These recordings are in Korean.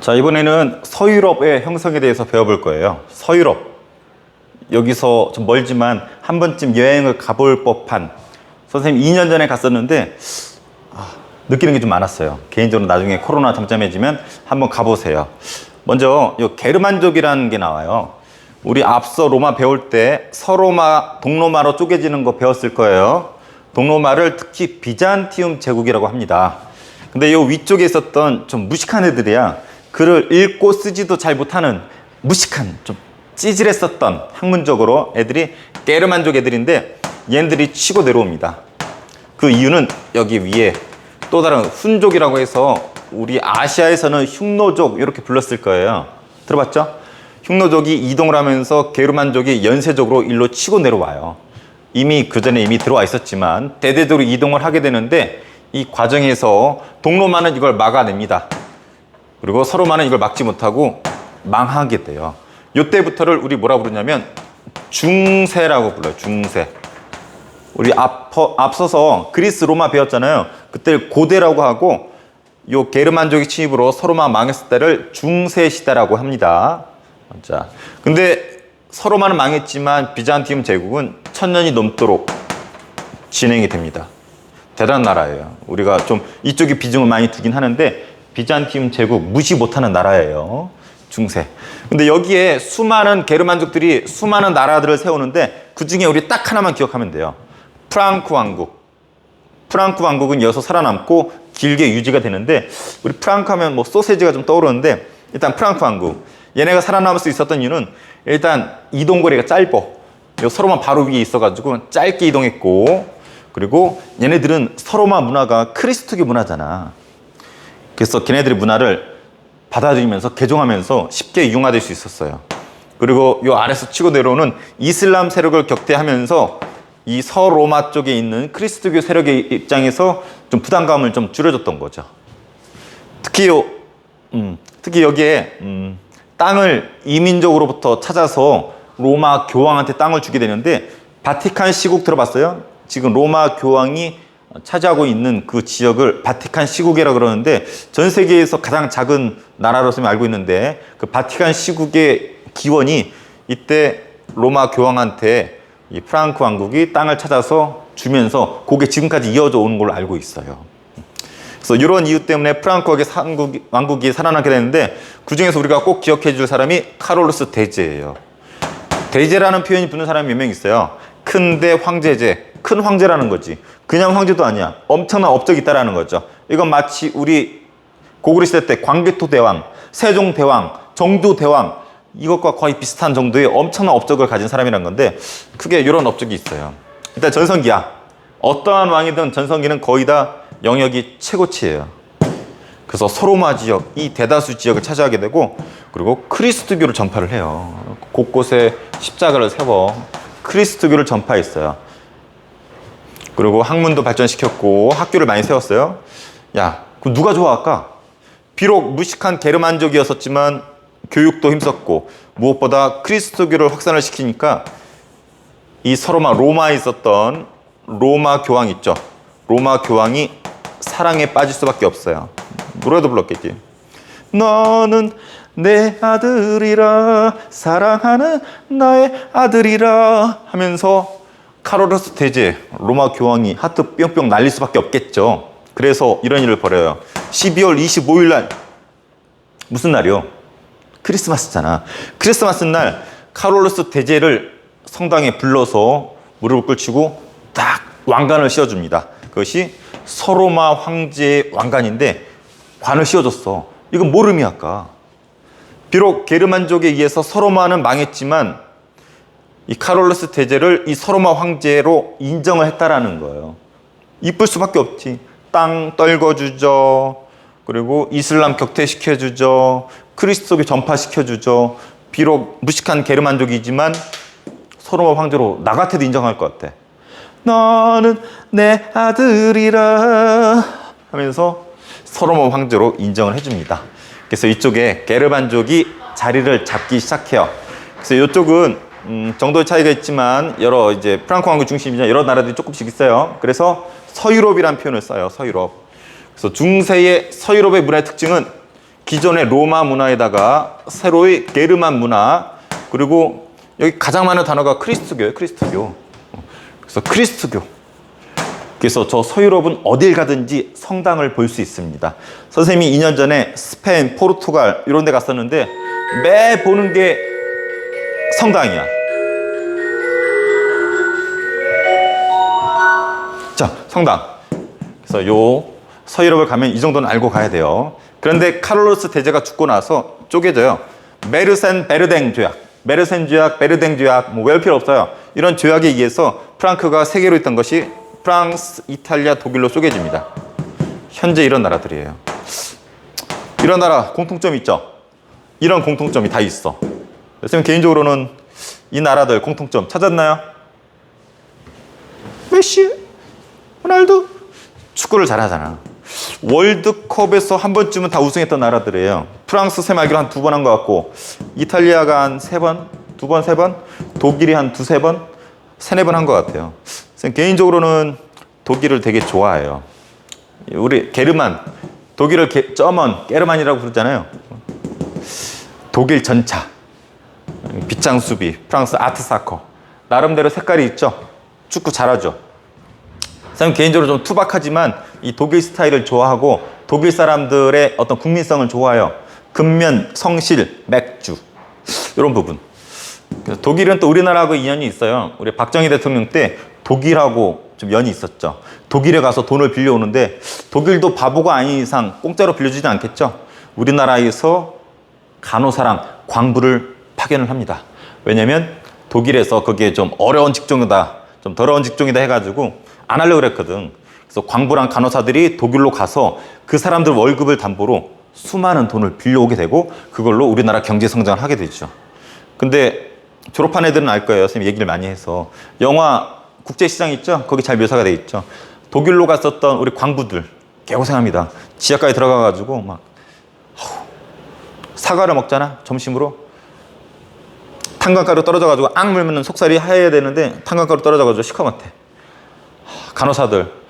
자, 이번에는 서유럽의 형성에 대해서 배워볼 거예요. 서유럽. 여기서 좀 멀지만 한 번쯤 여행을 가볼 법한, 선생님 2년 전에 갔었는데 느끼는 게 좀 많았어요. 개인적으로 나중에 코로나 잠잠해지면 한번 가보세요. 먼저 이 게르만족이라는 게 나와요. 우리 앞서 로마 배울 때 서로마, 동로마로 쪼개지는 거 배웠을 거예요. 동로마를 특히 비잔티움 제국이라고 합니다. 근데 이 위쪽에 있었던 좀 무식한 애들이야. 글을 읽고 쓰지도 잘 못하는 무식한, 좀 찌질했었던 학문적으로 애들이 게르만족 애들인데, 얘네들이 치고 내려옵니다. 그 이유는 여기 위에 또 다른 훈족이라고 해서 우리 아시아에서는 흉노족 이렇게 불렀을 거예요. 들어봤죠? 흉노족이 이동을 하면서 게르만족이 연쇄적으로 일로 치고 내려와요. 이미 그 전에 들어와 있었지만 대대적으로 이동을 하게 되는데, 이 과정에서 동로마는 이걸 막아냅니다. 그리고 서로마는 이걸 막지 못하고 망하게 돼요. 이때부터를 우리 뭐라 부르냐면 중세라고 불러요. 중세. 우리 앞서서 그리스 로마 배웠잖아요. 그때 고대라고 하고, 요 게르만족의 침입으로 서로마 망했을 때를 중세 시대라고 합니다. 자, 근데 서로마는 망했지만 비잔티움 제국은 1000년이 넘도록 진행이 됩니다. 대단한 나라예요. 우리가 좀 이쪽에 비중을 많이 두긴 하는데 비잔티움 제국 무시 못하는 나라예요. 중세. 근데 여기에 수많은 게르만족들이 수많은 나라들을 세우는데, 그 중에 우리 딱 하나만 기억하면 돼요. 프랑크 왕국. 프랑크 왕국은 이어서 살아남고 길게 유지가 되는데, 우리 프랑크 하면 뭐 소세지가 좀 떠오르는데, 일단 프랑크 왕국. 얘네가 살아남을 수 있었던 이유는 일단 이동거리가 짧어. 서로마 바로 위에 있어가지고 짧게 이동했고, 그리고 얘네들은 서로마 문화가 크리스토교 문화잖아. 그래서 걔네들의 문화를 받아들이면서 개종하면서 쉽게 융화될 수 있었어요. 그리고 요 아래서 치고 내려오는 이슬람 세력을 격퇴하면서 이 서로마 쪽에 있는 크리스토교 세력의 입장에서 좀 부담감을 좀 줄여줬던 거죠. 특히 여기에 땅을 이민족으로부터 찾아서 로마 교황한테 땅을 주게 되는데, 바티칸 시국 들어봤어요? 지금 로마 교황이 차지하고 있는 그 지역을 바티칸 시국이라고 그러는데, 전 세계에서 가장 작은 나라로서 알고 있는데, 그 바티칸 시국의 기원이 이때 로마 교황한테 이 프랑크 왕국이 땅을 찾아서 주면서 그게 지금까지 이어져 오는 걸로 알고 있어요. 그래서 이런 이유 때문에 프랑크 왕국이 살아나게 되는데, 그 중에서 우리가 꼭 기억해 줄 사람이 카롤루스 대제예요. 대제라는 표현이 붙는 사람이 몇 명 있어요. 큰대 황제제, 큰 황제라는 거지. 그냥 황제도 아니야. 엄청난 업적이 있다라는 거죠. 이건 마치 우리 고구려 시대 때 광개토 대왕, 세종 대왕, 정조 대왕, 이것과 거의 비슷한 정도의 엄청난 업적을 가진 사람이란 건데, 크게 이런 업적이 있어요. 일단 전성기야. 어떠한 왕이든 전성기는 거의 다 영역이 최고치예요. 그래서 서로마 지역, 이 대다수 지역을 차지하게 되고, 그리고 크리스토교를 전파를 해요. 곳곳에 십자가를 세워 크리스토교를 전파했어요. 그리고 학문도 발전시켰고 학교를 많이 세웠어요. 야, 그럼 누가 좋아할까? 비록 무식한 게르만족이었었지만 교육도 힘썼고, 무엇보다 크리스토교를 확산을 시키니까 이 서로마 로마에 있었던 로마 교황 있죠. 로마 교황이 사랑에 빠질 수밖에 없어요. 노래도 불렀겠지. 너는 내 아들이라, 사랑하는 나의 아들이라 하면서 카롤루스 대제, 로마 교황이 하트 뿅뿅 날릴 수밖에 없겠죠. 그래서 이런 일을 벌여요. 12월 25일 날, 무슨 날이요? 크리스마스잖아. 크리스마스 날 카롤루스 대제를 성당에 불러서 무릎을 꿇히고 딱 왕관을 씌워줍니다. 그것이 서로마 황제의 왕관인데, 관을 씌워줬어. 이건 뭘 의미할까? 비록 게르만족에 의해서 서로마는 망했지만 이 카롤루스 대제를 이 서로마 황제로 인정을 했다라는 거예요. 이쁠 수밖에 없지. 땅 떨궈주죠. 그리고 이슬람 격퇴시켜주죠. 크리스토교 전파시켜주죠. 비록 무식한 게르만족이지만 서로마 황제로 나 같아도 인정할 것 같아. 너는 내 아들이라 하면서 서로마 황제로 인정을 해줍니다. 그래서 이쪽에 게르만족이 자리를 잡기 시작해요. 그래서 이쪽은 정도의 차이가 있지만 여러 이제 프랑크 왕국 중심이나 여러 나라들이 조금씩 있어요. 그래서 서유럽이라는 표현을 써요. 서유럽. 그래서 중세의 서유럽의 문화의 특징은 기존의 로마 문화에다가 새로의 게르만 문화, 그리고 여기 가장 많은 단어가 크리스트교예요. 크리스트교. 그래서 크리스트교. 그래서 저 서유럽은 어딜 가든지 성당을 볼 수 있습니다. 선생님이 2년 전에 스페인, 포르투갈 이런 데 갔었는데 매 보는 게 성당이야. 자, 성당. 그래서 요 서유럽을 가면 이 정도는 알고 가야 돼요. 그런데 카를로스 대제가 죽고 나서 쪼개져요. 메르센 베르댕 조약, 메르센 조약, 베르댕 조약, 뭐 외울 필요 없어요. 이런 조약에 의해서 프랑크가 세계로 있던 것이 프랑스, 이탈리아, 독일로 쪼개집니다. 현재 이런 나라들이에요. 이런 나라 공통점이 있죠. 이런 공통점이 다 있어. 선생님 개인적으로는 이 나라들 공통점 찾았나요? 메시, 호날두, 축구를 잘하잖아. 월드컵에서 한 번쯤은 다 우승했던 나라들이에요. 프랑스 새말기로 한 2번 한 것 같고, 이탈리아가 한 3번, 2번, 3번, 독일이 한 2, 3번, 3, 4번 한 것 같아요. 개인적으로는 독일을 되게 좋아해요. 우리 게르만, 독일을 쩌먼, 게르만이라고 부르잖아요. 독일 전차, 빗장 수비, 프랑스 아트사커, 나름대로 색깔이 있죠. 축구 잘하죠. 저는 개인적으로 좀 투박하지만 이 독일 스타일을 좋아하고 독일 사람들의 어떤 국민성을 좋아해요. 근면, 성실, 맥주 이런 부분. 그래서 독일은 또 우리나라하고 인연이 있어요. 우리 박정희 대통령 때 독일하고 좀 연이 있었죠. 독일에 가서 돈을 빌려오는데 독일도 바보가 아닌 이상 공짜로 빌려주지 않겠죠. 우리나라에서 간호사랑 광부를 파견을 합니다. 왜냐면 독일에서 그게 좀 어려운 직종이다, 좀 더러운 직종이다 해가지고 안 하려고 그랬거든. 그래서 광부랑 간호사들이 독일로 가서 그 사람들 월급을 담보로 수많은 돈을 빌려오게 되고 그걸로 우리나라 경제 성장을 하게 되죠. 근데 졸업한 애들은 알 거예요. 선생님 얘기를 많이 해서. 영화 국제시장 있죠? 거기 잘 묘사가 돼 있죠. 독일로 갔었던 우리 광부들 개고생합니다. 지하까지 들어가가지고 막 사과를 먹잖아, 점심으로. 탄광가루 떨어져가지고 악 물면 속살이 하얘야 되는데 탄광가루 떨어져가지고 시커멓대. 간호사들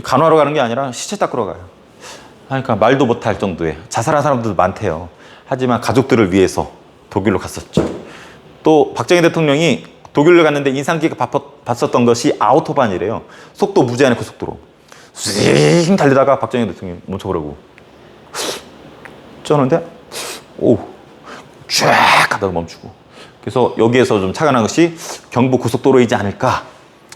간호하러 가는 게 아니라 시체 닦으러 가요. 그러니까 말도 못할 정도의 자살한 사람들도 많대요. 하지만 가족들을 위해서 독일로 갔었죠. 또 박정희 대통령이 독일로 갔는데 인상 깊게 봤었던 것이 아우토반이래요. 속도 무제한의 고속도로. 윙 달리다가 박정희 대통령이 멈춰보라고 쩌는데 쫙 가다가 멈추고. 그래서 여기에서 좀 착안한 것이 경부 고속도로이지 않을까.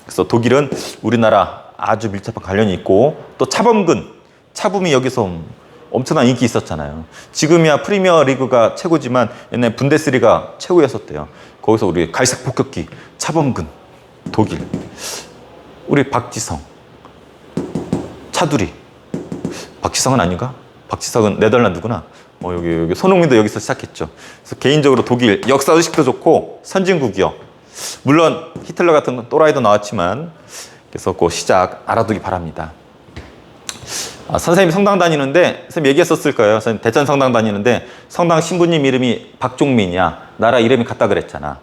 그래서 독일은 우리나라 아주 밀접한 관련이 있고, 또 차범근, 차붐이 여기서 엄청난 인기 있었잖아요. 지금이야 프리미어 리그가 최고지만 옛날 분데스리가 최고였었대요. 거기서 우리 갈색 폭격기 차범근, 독일. 우리 박지성, 차두리. 박지성은 아닌가? 박지성은 네덜란드구나. 여기 손흥민도 여기서 시작했죠. 그래서 개인적으로 독일 역사 의식도 좋고 선진국이요. 물론 히틀러 같은 또라이도 나왔지만, 그래서 그 시작 알아두기 바랍니다. 선생님이 성당 다니는데, 선생님 얘기했었을 거예요. 선생님 대전 성당 다니는데 성당 신부님 이름이 박종민이야. 나라 이름이 같다 그랬잖아.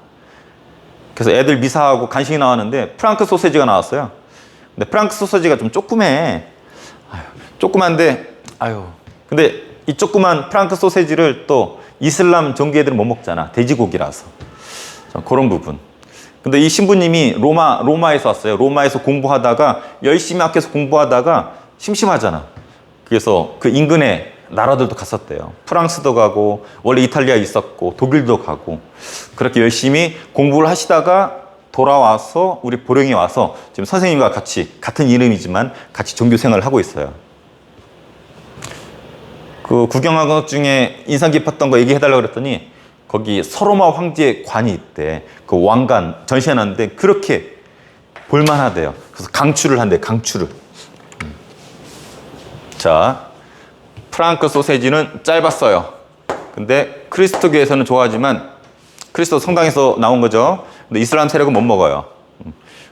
그래서 애들 미사하고 간식이 나왔는데 프랑크 소세지가 나왔어요. 근데 프랑크 소세지가 좀 조그매. 조그만데, 근데 이 조그만 프랑크 소세지를 또 이슬람 종교 애들은 못 먹잖아. 돼지고기라서. 그런 부분. 근데 이 신부님이 로마에서 왔어요. 로마에서 공부하다가 열심히 학교에서 공부하다가 심심하잖아. 그래서 그 인근에 나라들도 갔었대요. 프랑스도 가고, 원래 이탈리아 있었고, 독일도 가고. 그렇게 열심히 공부를 하시다가 돌아와서 우리 보령에 와서 지금 선생님과 같이, 같은 이름이지만 같이 종교 생활을 하고 있어요. 그 구경한 것 중에 인상 깊었던 거 얘기해달라고 그랬더니 거기 서로마 황제의 관이 있대. 그 왕관 전시해놨는데 그렇게 볼만하대요. 그래서 강추를 한대, 강추를. 자, 프랑크 소세지는 짧았어요. 근데 크리스토교에서는 좋아하지만, 크리스토 성당에서 나온 거죠. 근데 이슬람 세력은 못 먹어요.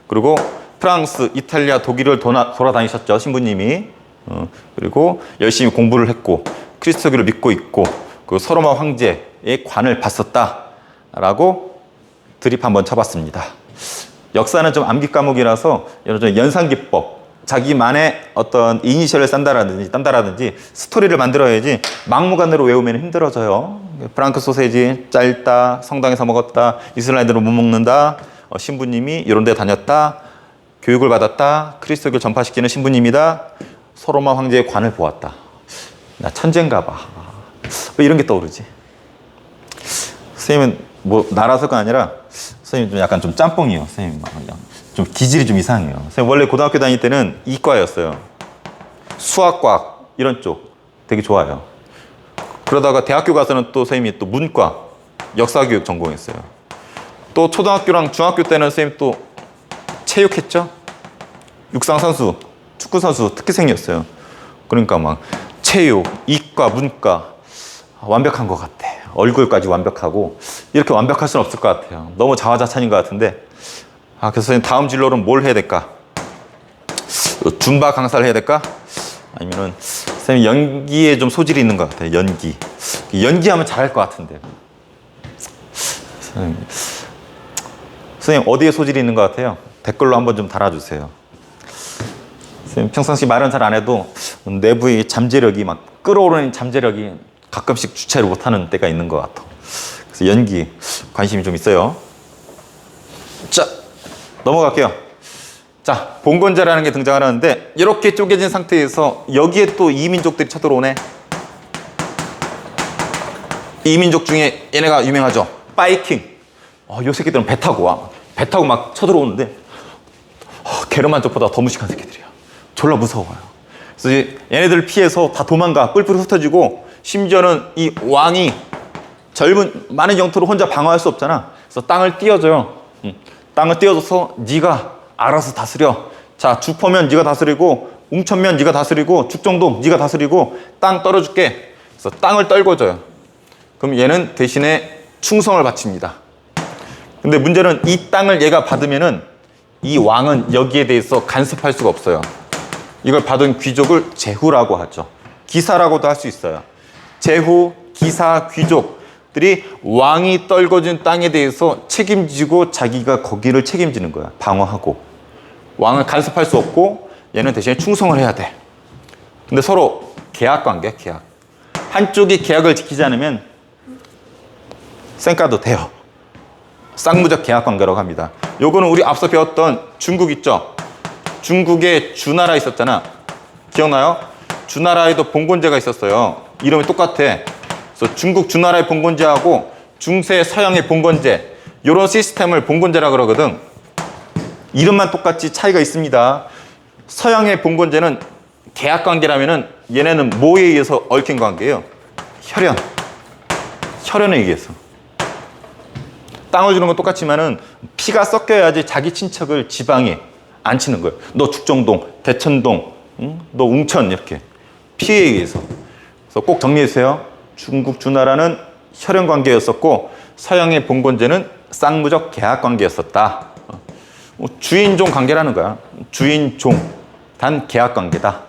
그리고 프랑스, 이탈리아, 독일을 돌아다니셨죠, 신부님이. 그리고 열심히 공부를 했고 크리스토교를 믿고 있고 그 서로마 황제의 관을 봤었다라고 드립 한번 쳐봤습니다. 역사는 좀 암기 과목이라서 연산기법 자기만의 어떤 이니셜을 딴다라든지 스토리를 만들어야지 막무가내로 외우면 힘들어져요. 프랑크 소세지, 짧다, 성당에서 먹었다, 이슬라엘대로 못 먹는다, 신부님이 이런 데 다녔다, 교육을 받았다, 그리스도교를 전파시키는 신부님이다, 소로마 황제의 관을 보았다. 나 천재인가 봐. 왜 이런 게 떠오르지? 선생님은 뭐 나라서가 아니라 선생님 좀 약간 좀 짬뽕이에요. 선생님 좀 기질이 좀 이상해요. 선생님 원래 고등학교 다닐 때는 이과였어요. 수학과 이런 쪽 되게 좋아요. 그러다가 대학교 가서는 또 선생님이 또 문과 역사교육 전공했어요. 또 초등학교랑 중학교 때는 선생님 또 체육했죠. 육상 선수, 축구 선수 특기생이었어요. 그러니까 막 체육, 이과, 문과 완벽한 것 같아. 얼굴까지 완벽하고 이렇게 완벽할 수는 없을 것 같아요. 너무 자화자찬인 것 같은데 그래서 선생님 다음 진로는 뭘 해야 될까? 줌바 강사를 해야 될까? 아니면은 선생님 연기에 좀 소질이 있는 것 같아요. 연기하면 잘할 것 같은데 선생님 어디에 소질이 있는 것 같아요? 댓글로 한번 좀 달아주세요. 선생님 평상시 말은 잘 안 해도 내부의 잠재력이 막 끌어오르는 잠재력이 가끔씩 주체를 못하는 때가 있는 것 같아. 그래서 연기 관심이 좀 있어요. 자, 넘어갈게요. 자, 봉건제라는 게 등장을 하는데 이렇게 쪼개진 상태에서 여기에 또 이민족들이 쳐들어오네. 이민족 중에 얘네가 유명하죠. 바이킹. 요 새끼들은 배 타고 와. 배 타고 막 쳐들어오는데 게르만족보다 더 무식한 새끼들이야. 졸라 무서워요. 그래서 얘네들을 피해서 다 도망가. 뿔뿔이 흩어지고 심지어는 이 왕이 많은 영토를 혼자 방어할 수 없잖아. 그래서 땅을 띄워줘요. 땅을 띄워줘서 네가 알아서 다스려. 자, 주포면 네가 다스리고 웅천면 네가 다스리고 죽정동 네가 다스리고 땅 떨어줄게. 그래서 땅을 떨궈줘요. 그럼 얘는 대신에 충성을 바칩니다. 근데 문제는 이 땅을 얘가 받으면은 이 왕은 여기에 대해서 간섭할 수가 없어요. 이걸 받은 귀족을 제후라고 하죠. 기사라고도 할 수 있어요. 제후, 기사, 귀족들이 왕이 떨궈진 땅에 대해서 책임지고 자기가 거기를 책임지는 거야. 방어하고. 왕을 간섭할 수 없고 얘는 대신에 충성을 해야 돼. 근데 서로 계약 관계, 계약. 한쪽이 계약을 지키지 않으면 쌩까도 돼요. 쌍무적 계약 관계라고 합니다. 요거는 우리 앞서 배웠던 중국 있죠? 중국에 주나라 있었잖아. 기억나요? 주나라에도 봉건제가 있었어요. 이름이 똑같아. 그래서 중국 주나라의 봉건제하고 중세 서양의 봉건제, 이런 시스템을 봉건제라 그러거든. 이름만 똑같이 차이가 있습니다. 서양의 봉건제는 계약 관계라면은 얘네는 뭐에 의해서 얽힌 관계예요? 혈연에 의해서. 땅을 주는 건 똑같지만은 피가 섞여야지 자기 친척을 지방에 안 치는 거예요. 너 죽정동, 대천동, 너 웅천 이렇게 피에 의해서. 그래서 꼭 정리해 주세요. 중국 주나라는 혈연 관계였었고 서양의 봉건제는 쌍무적 계약 관계였었다. 주인종 관계라는 거야. 주인종 단 계약 관계다.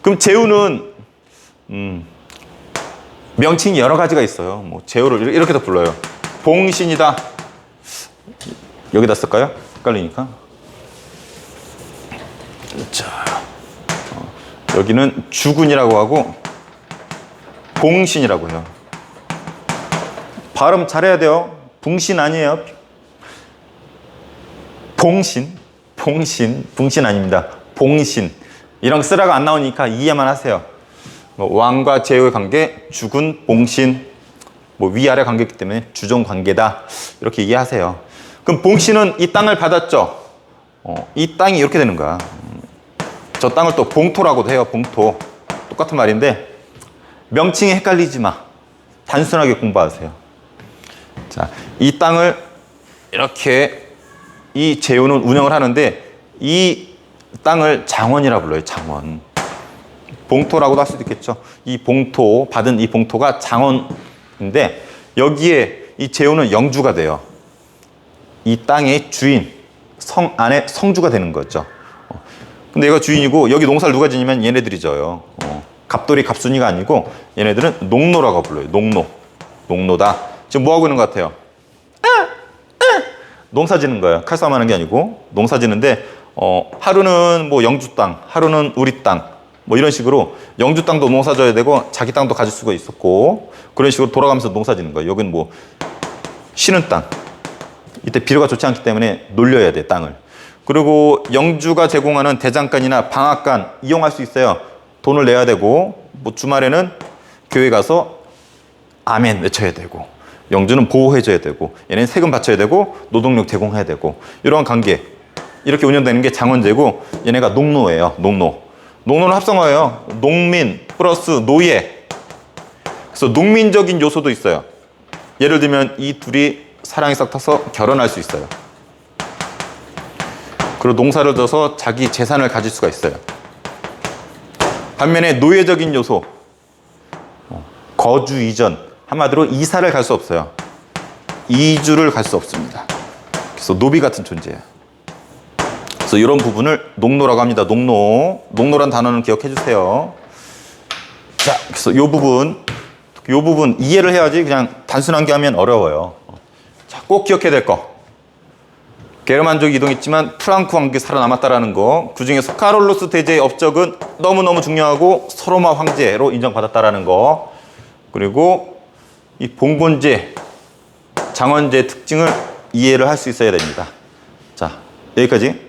그럼 제후는 명칭이 여러 가지가 있어요. 뭐 제후를 이렇게도 불러요. 봉신이다. 여기다 쓸까요? 헷갈리니까. 자, 여기는 주군이라고 하고 봉신이라고 해요. 발음 잘해야 돼요. 붕신 아니에요. 봉신 아닙니다. 봉신. 이런 거 쓰라고 안 나오니까 이해만 하세요. 뭐 왕과 제후의 관계, 주군, 봉신, 뭐 위아래 관계이기 때문에 주종 관계다. 이렇게 이해하세요. 그럼 봉신은 이 땅을 받았죠. 이 땅이 이렇게 되는 거야. 저 땅을 또 봉토라고도 해요. 봉토. 똑같은 말인데 명칭이 헷갈리지 마. 단순하게 공부하세요. 자, 이 땅을 이렇게 이 제후는 운영을 하는데 이 땅을 장원이라 불러요. 장원. 봉토라고도 할 수도 있겠죠. 이 봉토, 받은 이 봉토가 장원인데 여기에 이 제후는 영주가 돼요. 이 땅의 주인, 성 안에 성주가 되는 거죠. 근데 얘가 주인이고 여기 농사를 누가 지냐면 얘네들이 져요. 갑돌이 갑순이가 아니고 얘네들은 농노라고 불러요. 농노다. 지금 뭐 하고 있는 것 같아요? 농사 지는 거예요. 칼싸움 하는 게 아니고 농사 지는데 하루는 뭐 영주 땅, 하루는 우리 땅, 뭐 이런 식으로 영주 땅도 농사 져야 되고 자기 땅도 가질 수가 있었고 그런 식으로 돌아가면서 농사 짓는 거예요. 여긴 뭐 쉬는 땅. 이때 비료가 좋지 않기 때문에 놀려야 돼, 땅을. 그리고 영주가 제공하는 대장간이나 방앗간 이용할 수 있어요. 돈을 내야 되고 뭐 주말에는 교회 가서 아멘 외쳐야 되고 영주는 보호해줘야 되고 얘네는 세금 바쳐야 되고 노동력 제공해야 되고 이런 관계 이렇게 운영되는 게 장원제고 얘네가 농노예요. 농노는 합성어예요. 농민 플러스 노예. 그래서 농민적인 요소도 있어요. 예를 들면 이 둘이 사랑이 싹 타서 결혼할 수 있어요. 그리고 농사를 져서 자기 재산을 가질 수가 있어요. 반면에 노예적인 요소, 거주 이전, 한마디로 이사를 갈 수 없어요. 이주를 갈 수 없습니다. 그래서 노비 같은 존재예요. 그래서 이런 부분을 농노라고 합니다. 농노란 단어는 기억해 주세요. 자, 그래서 이 부분 이해를 해야지 그냥 단순한 게 하면 어려워요. 자, 꼭 기억해야 될 거. 게르만족이 이동했지만 프랑크 왕국이 살아남았다라는 거. 그중에서 카롤로스 대제의 업적은 너무너무 중요하고 서로마 황제로 인정받았다라는 거. 그리고 이 봉건제, 장원제의 특징을 이해를 할 수 있어야 됩니다. 자, 여기까지.